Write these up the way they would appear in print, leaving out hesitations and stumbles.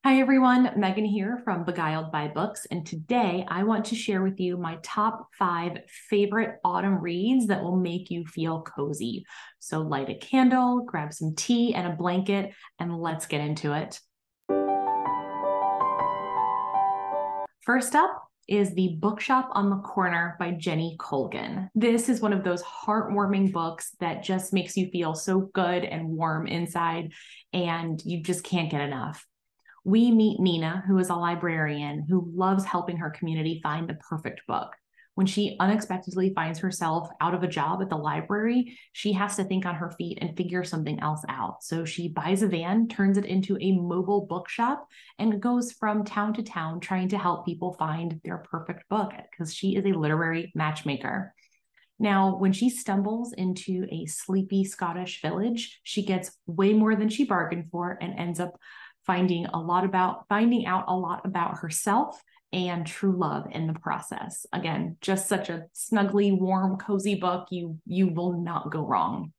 Hi everyone, Megan here from Beguiled by Books, and today I want to share with you my top 5 favorite autumn reads that will make you feel cozy. So light a candle, grab some tea and a blanket, and let's get into it. First up is The Bookshop on the Corner by Jenny Colgan. This is one of those heartwarming books that just makes you feel so good and warm inside, and you just can't get enough. We meet Nina, who is a librarian who loves helping her community find the perfect book. When she unexpectedly finds herself out of a job at the library, she has to think on her feet and figure something else out. So she buys a van, turns it into a mobile bookshop, and goes from town to town trying to help people find their perfect book because she is a literary matchmaker. Now, when she stumbles into a sleepy Scottish village, she gets way more than she bargained for and ends up finding out a lot about herself and true love in the process. Again, just such a snuggly, warm, cozy book. You will not go wrong.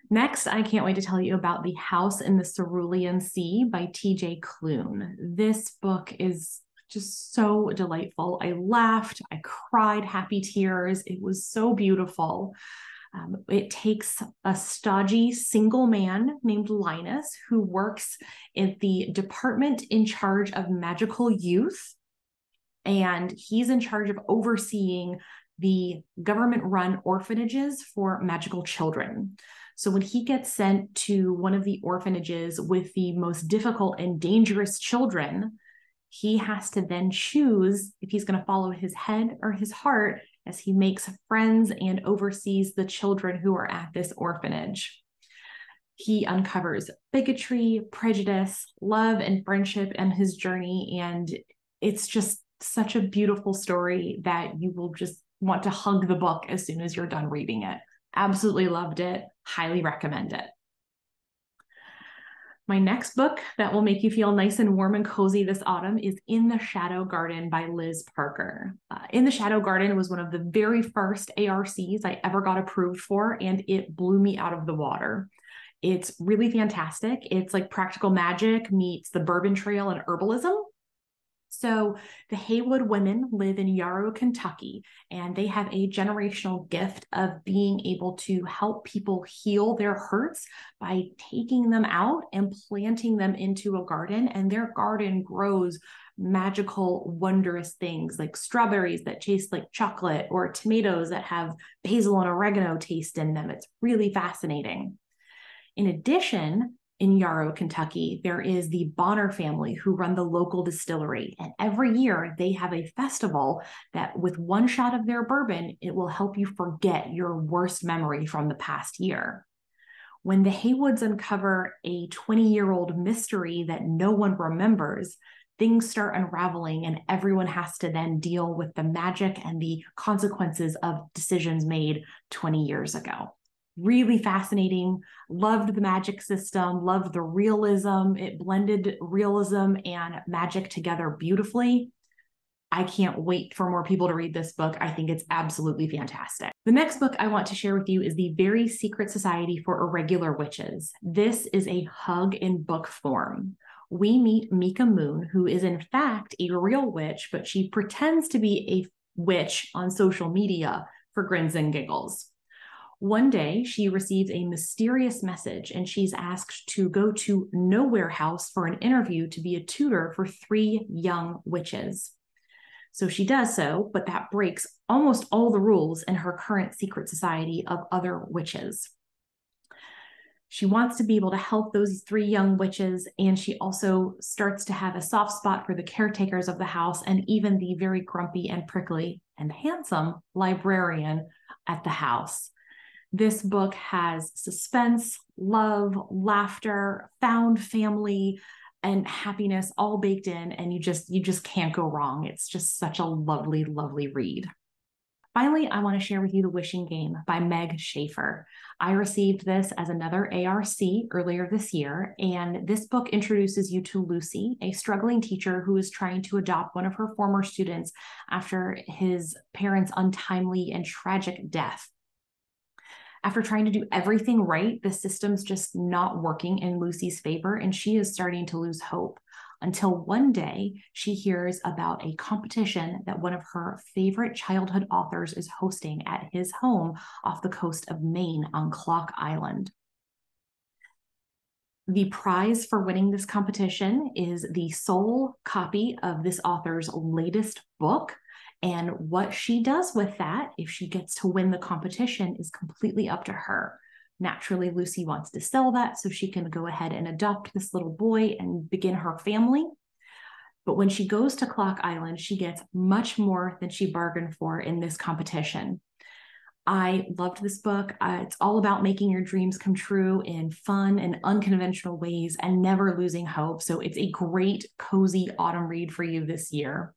Next, I can't wait to tell you about The House in the Cerulean Sea by T.J. Klune. This book is just so delightful. I laughed, I cried happy tears. It was so beautiful. It takes a stodgy single man named Linus who works in the department in charge of magical youth, and he's in charge of overseeing the government-run orphanages for magical children. So when he gets sent to one of the orphanages with the most difficult and dangerous children, he has to then choose if he's going to follow his head or his heart as he makes friends and oversees the children who are at this orphanage. He uncovers bigotry, prejudice, love, and friendship in his journey, and it's just such a beautiful story that you will just want to hug the book as soon as you're done reading it. Absolutely loved it. Highly recommend it. My next book that will make you feel nice and warm and cozy this autumn is In the Shadow Garden by Liz Parker. In the Shadow Garden was one of the very first ARCs I ever got approved for, and it blew me out of the water. It's really fantastic. It's like practical magic meets the Bourbon Trail and herbalism. So the Haywood women live in Yarrow, Kentucky, and they have a generational gift of being able to help people heal their hurts by taking them out and planting them into a garden. And their garden grows magical, wondrous things like strawberries that taste like chocolate or tomatoes that have basil and oregano taste in them. It's really fascinating. In addition, in Yarrow, Kentucky, there is the Bonner family who run the local distillery. And every year they have a festival that with one shot of their bourbon, it will help you forget your worst memory from the past year. When the Haywoods uncover a 20-year-old mystery that no one remembers, things start unraveling and everyone has to then deal with the magic and the consequences of decisions made 20 years ago. Really fascinating. Loved the magic system, loved the realism. It blended realism and magic together beautifully. I can't wait for more people to read this book. I think it's absolutely fantastic. The next book I want to share with you is The Very Secret Society for Irregular Witches. This is a hug in book form. We meet Mika Moon, who is in fact a real witch, but she pretends to be a witch on social media for grins and giggles. One day, she receives a mysterious message and she's asked to go to Nowhere House for an interview to be a tutor for 3 young witches. So she does so, but that breaks almost all the rules in her current secret society of other witches. She wants to be able to help those 3 young witches, and she also starts to have a soft spot for the caretakers of the house and even the very grumpy and prickly and handsome librarian at the house. This book has suspense, love, laughter, found family, and happiness all baked in, and you just can't go wrong. It's just such a lovely, lovely read. Finally, I want to share with you The Wishing Game by Meg Schaefer. I received this as another ARC earlier this year, and this book introduces you to Lucy, a struggling teacher who is trying to adopt one of her former students after his parents' untimely and tragic death. After trying to do everything right, the system's just not working in Lucy's favor, and she is starting to lose hope. Until one day, she hears about a competition that one of her favorite childhood authors is hosting at his home off the coast of Maine on Clock Island. The prize for winning this competition is the sole copy of this author's latest book. And what she does with that, if she gets to win the competition, is completely up to her. Naturally, Lucy wants to sell that so she can go ahead and adopt this little boy and begin her family. But when she goes to Clock Island, she gets much more than she bargained for in this competition. I loved this book. It's all about making your dreams come true in fun and unconventional ways and never losing hope. So it's a great, cozy autumn read for you this year.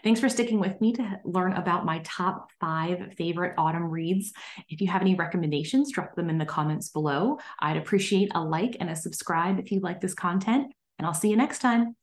Thanks for sticking with me to learn about my top 5 favorite autumn reads. If you have any recommendations, drop them in the comments below. I'd appreciate a like and a subscribe if you like this content, and I'll see you next time.